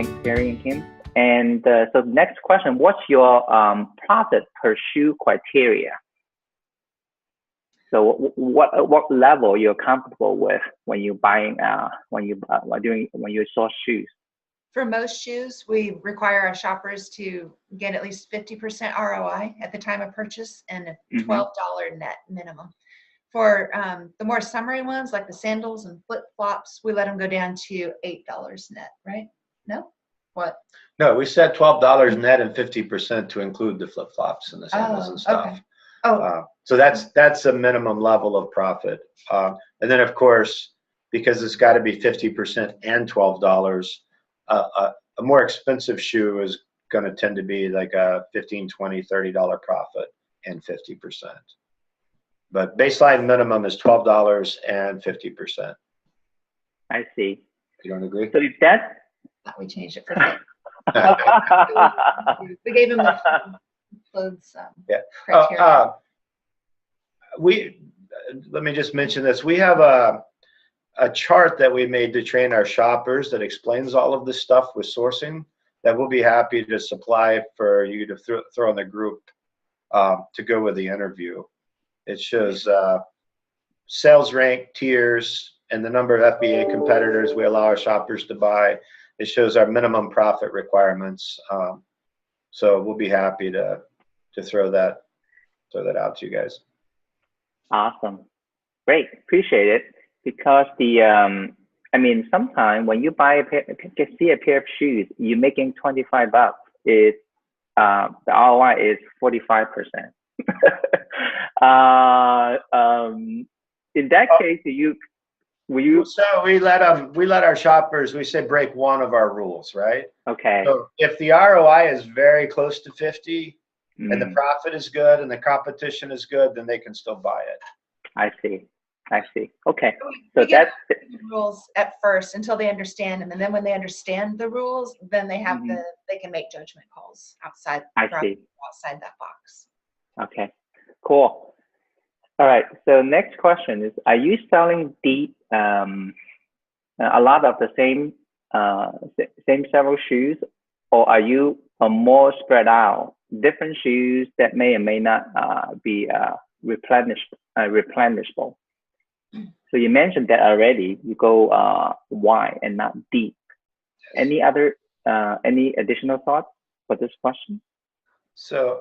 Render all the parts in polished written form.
Thanks, Terry and Kim. And so next question, what's your profit per shoe criteria? So what level you're comfortable with when you're buying when you source shoes? For most shoes, we require our shoppers to get at least 50% ROI at the time of purchase and a $12 net minimum. For the more summery ones, like the sandals and flip-flops, we let them go down to $8 net, right? No? What? No, we said $12 net and 50% to include the flip-flops and the sandals and stuff. Okay. So that's a minimum level of profit. And then, of course, because it's got to be 50% and $12, a more expensive shoe is going to tend to be like a $15, $20, $30 profit and 50%. But baseline minimum is $12 and 50%. I see. You don't agree? So if that, we changed it for that. We gave him the clothes criteria. Let me just mention this. We have a chart that we made to train our shoppers that explains all of this stuff with sourcing that we'll be happy to supply for you to throw in the group to go with the interview. It shows sales rank, tiers, and the number of FBA competitors we allow our shoppers to buy. It shows our minimum profit requirements. So we'll be happy to throw that out to you guys. Awesome. Great. Appreciate it. Because sometimes when you buy see a pair of shoes, you're making $25. The ROI is 45%. In that case, So we let our shoppers, we say break one of our rules, right? Okay. So if the ROI is very close to 50 and the profit is good and the competition is good, then they can still buy it. I see. Okay. So that's the rules at first until they understand them, and then when they understand the rules, then they have they can make judgment calls outside that box. Okay. Cool. All right. So next question is: are you selling a lot of the same several shoes, or are you more spread out, different shoes that may or may not be replenishable? So you mentioned that already. You go wide and not deep. Any additional thoughts for this question? So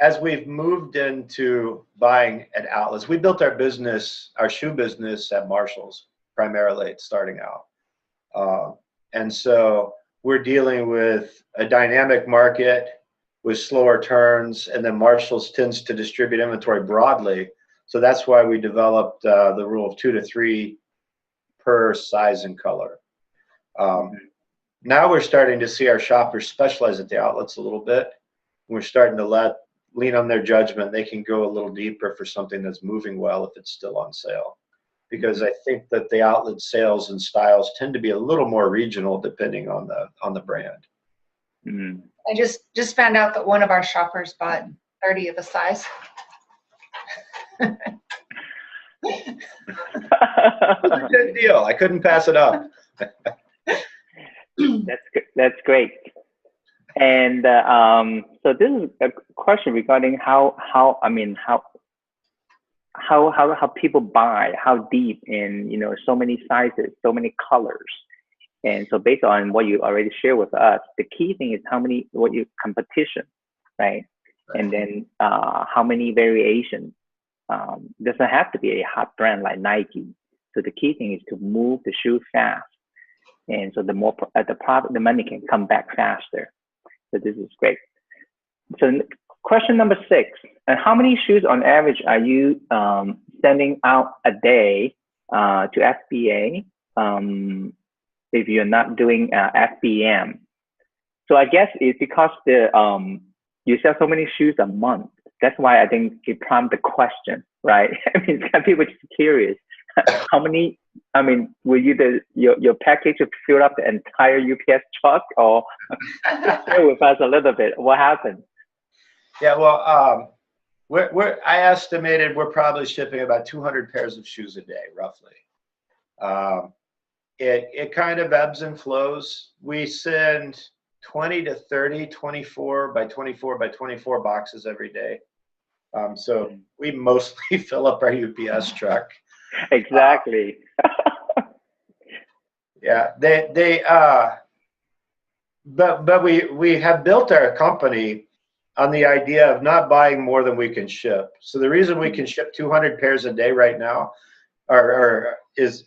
as we've moved into buying at outlets, we built our shoe business at Marshall's primarily starting out. And so we're dealing with a dynamic market with slower turns, and then Marshall's tends to distribute inventory broadly. So that's why we developed the rule of 2 to 3 per size and color. Now we're starting to see our shoppers specialize at the outlets a little bit. We're starting to lean on their judgment. They can go a little deeper for something that's moving well if it's still on sale. Because I think that the outlet sales and styles tend to be a little more regional depending on the brand. I just found out that one of our shoppers bought 30 of a size. It's a good deal. I couldn't pass it up. That's great. And so this is a question regarding how people buy, how deep in so many sizes, so many colors. And so based on what you already shared with us, the key thing is what your competition, right? And then how many variations. Doesn't have to be a hot brand like Nike. So the key thing is to move the shoe fast. And so the more the money can come back faster. So this is great. So question number 6, and how many shoes on average are you sending out a day to FBA if you're not doing FBM? So I guess it's because you sell so many shoes a month. That's why I think it prompted the question, right? People just curious. How many? Will your package fill up the entire UPS truck, or share with us a little bit? What happened? Yeah, well, I estimated we're probably shipping about 200 pairs of shoes a day, roughly. it kind of ebbs and flows. We send 20 to 30, 24 by 24 by 24 boxes every day. So we mostly fill up our UPS truck. Exactly. Yeah, but we have built our company on the idea of not buying more than we can ship. So the reason we can ship 200 pairs a day right now, or is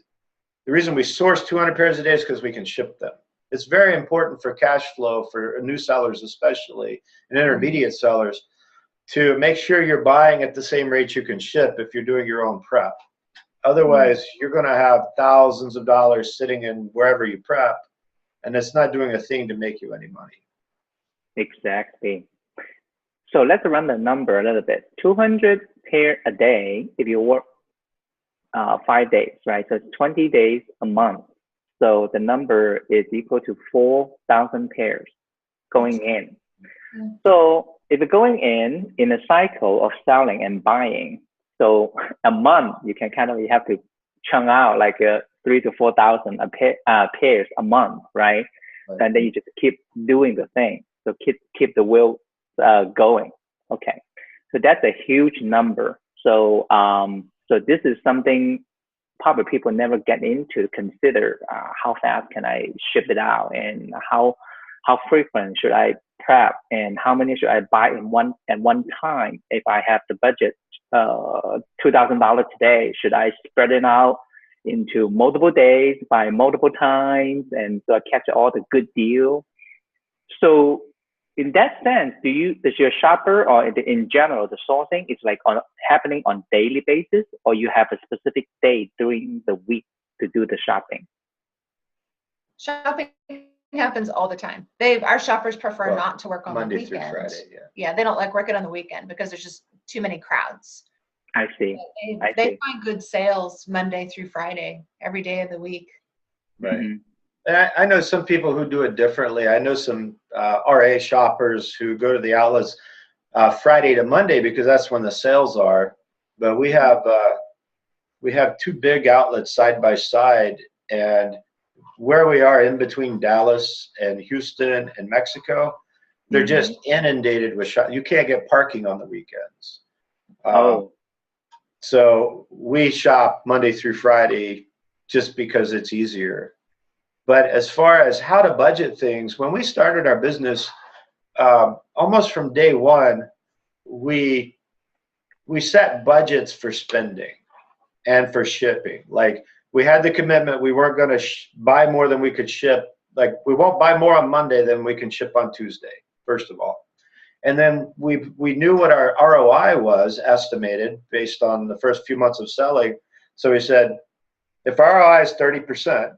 the reason we source 200 pairs a day is because we can ship them. It's very important for cash flow for new sellers, especially, and intermediate sellers, to make sure you're buying at the same rate you can ship if you're doing your own prep. Otherwise, you're going to have thousands of dollars sitting in wherever you prep, and it's not doing a thing to make you any money. Exactly. So let's run the number a little bit. 200 pair a day if you work 5 days, right? So it's 20 days a month. So the number is equal to 4,000 pairs going in. So if you're going in a cycle of selling and buying, so a month you can kind of, you have to chunk out like 3,000 to 4,000 pairs a month, right? And then you just keep doing the thing. So keep the wheel going. Okay, so that's a huge number. So so this is something probably people never get into, consider how fast can I ship it out, and how frequent should I prep, and how many should I buy at one time. If I have the budget $2,000 today, should I spread it out into multiple days by multiple times, and so I catch all the good deal? So in that sense, does your shopper, or in general, the sourcing is like happening on daily basis, or you have a specific day during the week to do the shopping? Shopping happens all the time. Our shoppers prefer not to work on Monday the weekend. through Friday, yeah, they don't like working on the weekend because there's just too many crowds. I see. They find good sales Monday through Friday, every day of the week. Right. Mm-hmm. And I know some people who do it differently. I know some RA shoppers who go to the outlets Friday to Monday because that's when the sales are. But we have two big outlets side by side, and where we are in between Dallas and Houston and Mexico, they're just inundated with shop. You can't get parking on the weekends. So we shop Monday through Friday just because it's easier. But as far as how to budget things, when we started our business, almost from day one, we set budgets for spending and for shipping. Like, we had the commitment we weren't going to buy more than we could ship. Like, we won't buy more on Monday than we can ship on Tuesday, first of all. And then we knew what our ROI was estimated based on the first few months of selling. So we said, if our ROI is 30%,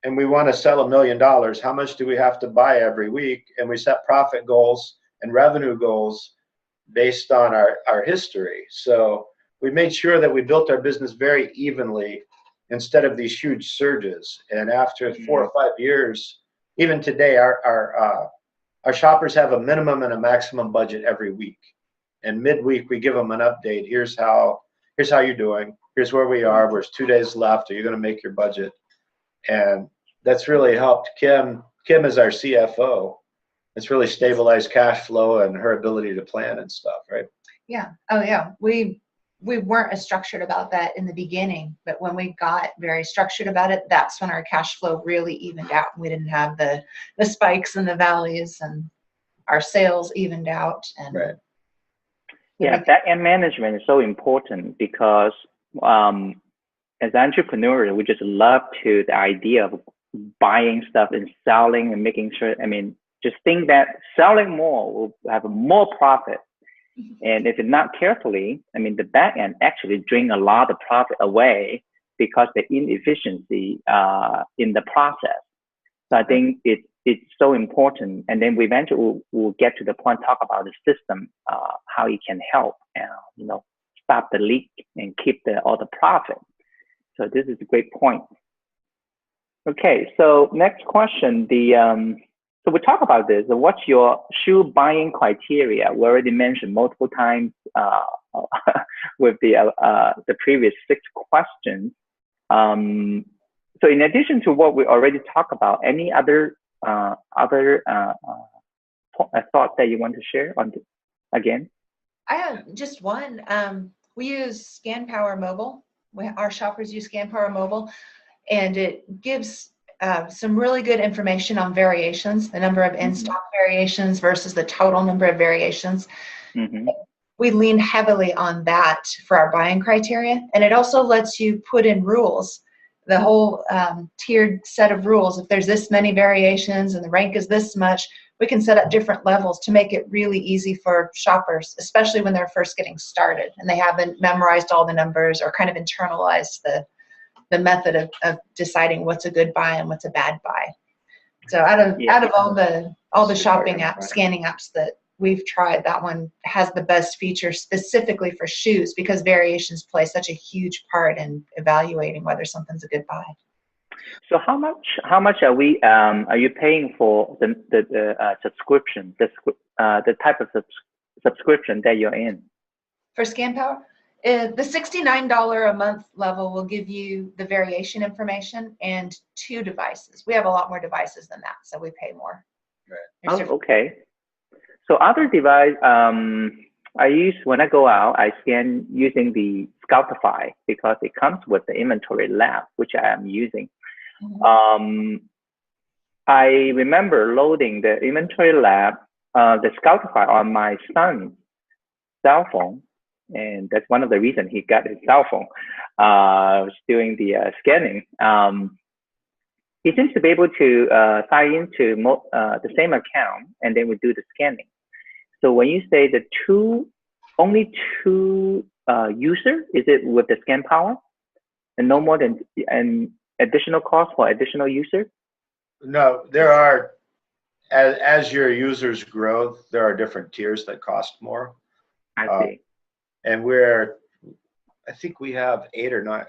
and we want to sell $1 million, how much do we have to buy every week? And we set profit goals and revenue goals based on our history. So we made sure that we built our business very evenly instead of these huge surges. And after 4 or 5 years, even today, our shoppers have a minimum and a maximum budget every week. And midweek, we give them an update. Here's how you're doing. Here's where we are. There's 2 days left. Are you going to make your budget? And that's really helped Kim. Kim is our CFO. It's really stabilized cash flow and her ability to plan and stuff, right? Yeah. Oh, yeah. We weren't as structured about that in the beginning, but when we got very structured about it, that's when our cash flow really evened out. We didn't have the spikes and the valleys, and our sales evened out. And right. Yeah, back-end management is so important because as entrepreneurs, we just love the idea of buying stuff and selling and making sure, just think that selling more will have more profit. And if it's not carefully, the back end actually drain a lot of profit away because the inefficiency in the process. So I think it's so important. And then we eventually we'll get to the point, talk about the system, how it can help, stop the leak and keep all the profit. So this is a great point. Okay, so next question. So we talk about this. So what's your shoe buying criteria? We already mentioned multiple times with the previous 6 questions. So in addition to what we already talked about, any other thoughts that you want to share on this again? I have just one. We use ScanPower Mobile. Our shoppers use ScanPower Mobile, and it gives some really good information on variations, the number of in-stock variations versus the total number of variations. We lean heavily on that for our buying criteria, and it also lets you put in rules, the whole tiered set of rules. If there's this many variations and the rank is this much, we can set up different levels to make it really easy for shoppers, especially when they're first getting started and they haven't memorized all the numbers or kind of internalized the method of deciding what's a good buy and what's a bad buy. So out of all the shopping apps, scanning apps that we've tried, that one has the best feature specifically for shoes, because variations play such a huge part in evaluating whether something's a good buy. So how much are you paying for the subscription, the type of subscription that you're in? For ScanPower, the $69 a month level will give you the variation information and 2 devices. We have a lot more devices than that, so we pay more. Right. Oh, okay. So other device, I use when I go out, I scan using the Scoutify because it comes with the inventory lab, which I am using. I remember loading the inventory lab, the Scoutify on my son's cell phone, and that's one of the reasons he got his cell phone. Was doing the scanning. He seems to be able to sign into the same account, and then we do the scanning. So when you say the only two user, is it with the ScanPower, and no more than an additional cost for additional user? No, there are, as your users grow, there are different tiers that cost more. I see. And I think we have 8 or 9,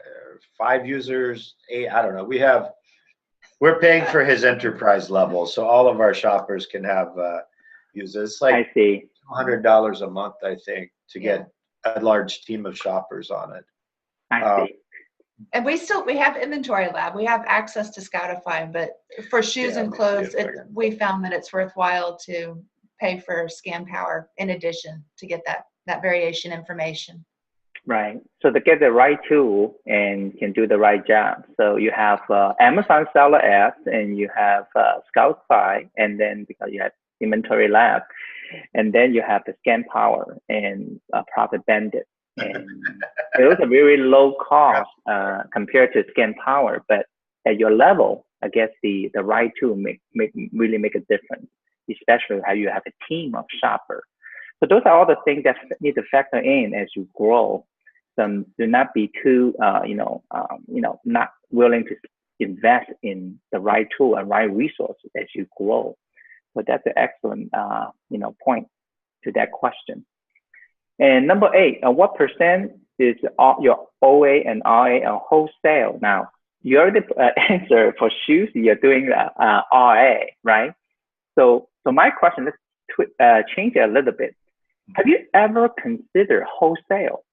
5 users, 8, I don't know. We're paying for his enterprise level, so all of our shoppers can have users. It's like I see. $200 a month, I think, to get a large team of shoppers on it. I see. And we have inventory lab. We have access to Scoutify, but for shoes and clothes, we found that it's worthwhile to pay for ScanPower in addition to get that variation information. Right. So to get the right tool and can do the right job. So you have Amazon Seller Apps, and you have Scoutify, and then because you have Inventory Lab, and then you have the ScanPower and Profit Bandit. And it was a very low cost compared to ScanPower, but at your level, I guess the right tool really make a difference, especially how you have a team of shoppers. So those are all the things that need to factor in as you grow. Do not be too, not willing to invest in the right tool and right resources as you grow. So that's an excellent, point to that question. And number 8, what percent is your OA and RA and wholesale? Now, you already answered for shoes. You're doing RA, right? So my question, let's change it a little bit. Have you ever considered wholesale?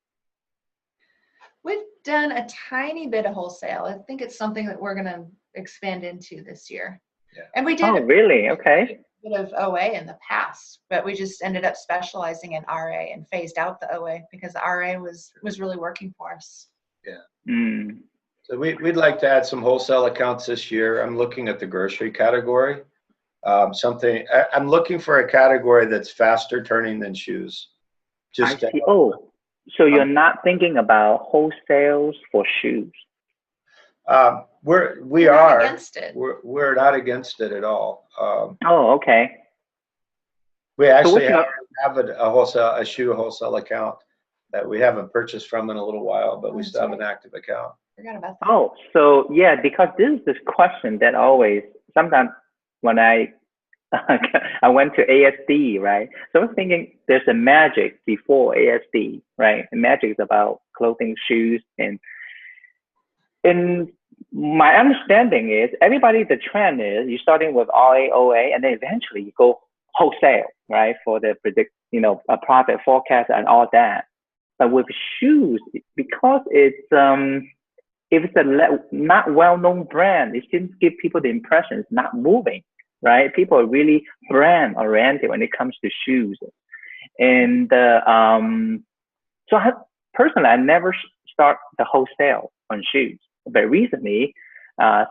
We've done a tiny bit of wholesale. I think it's something that we're going to expand into this year. Yeah. And we did. Oh, really? Okay. A bit of OA in the past, but we just ended up specializing in RA and phased out the OA because the RA was really working for us. Yeah. So we'd like to add some wholesale accounts this year. I'm looking at the grocery category. I'm looking for a category that's faster turning than shoes. I see. So you're not thinking about wholesales for shoes? We're not against it. We're not against it at all. Okay. We actually have a shoe wholesale account that we haven't purchased from in a little while, but we still have an active account. Forgot about that. Oh, so yeah, because this question that always, sometimes when I went to ASD, right? So I was thinking there's a magic before ASD, right? And magic is about clothing, shoes, and my understanding is the trend is you're starting with RA, OA, and then eventually you go wholesale, right? For the a profit forecast and all that. But with shoes, because it's if it's not well-known brand, it seems to give people the impression it's not moving, right? People are really brand oriented when it comes to shoes. And so personally, I never start the wholesale on shoes. But recently,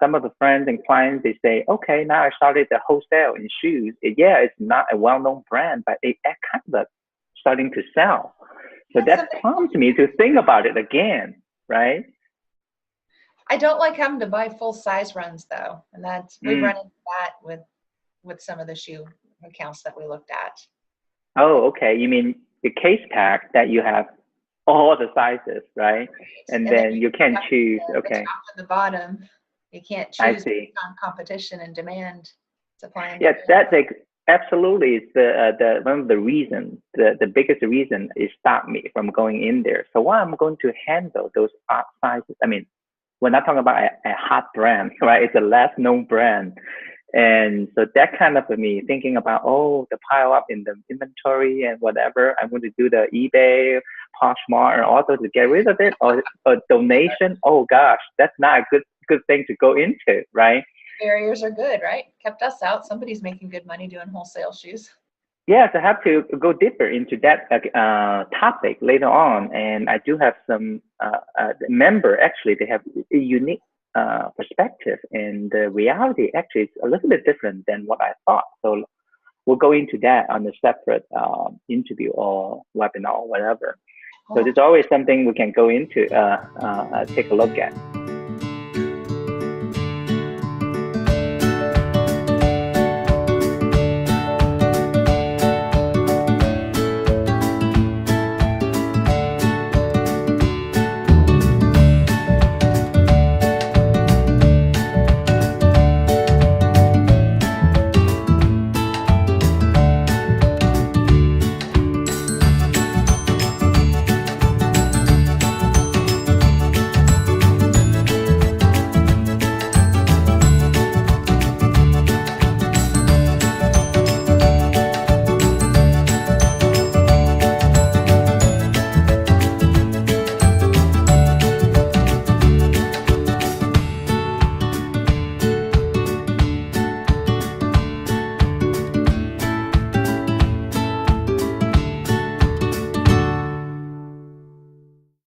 some of the friends and clients, they say, okay, now I started the wholesale in shoes. Yeah, it's not a well-known brand, but it kind of starting to sell. So that prompts me to think about it again, right? I don't like having to buy full size runs though. And we've run into that with some of the shoe accounts that we looked at. Oh, okay. You mean the case pack that you have all the sizes, right? And then you can choose. Okay. The top and the bottom. You can't choose I see. on competition and demand. Supply and Yeah, demand. that's absolutely is the one of the reasons. The biggest reason is stop me from going in there. So what I'm going to handle those odd sizes. I mean, we're not talking about a hot brand, right? It's a less known brand. And so that kind of me thinking about, the pile up in the inventory and whatever, I'm going to do the eBay, Poshmark, and also to get rid of it, or a donation. Oh gosh, that's not a good thing to go into, right? Barriers are good, right? Kept us out. Somebody's making good money doing wholesale shoes. Yes, I have to go deeper into that topic later on, and I do have some member actually. They have a unique perspective, and the reality actually is a little bit different than what I thought. So we'll go into that on a separate interview or webinar or whatever. So there's always something we can go into, take a look at.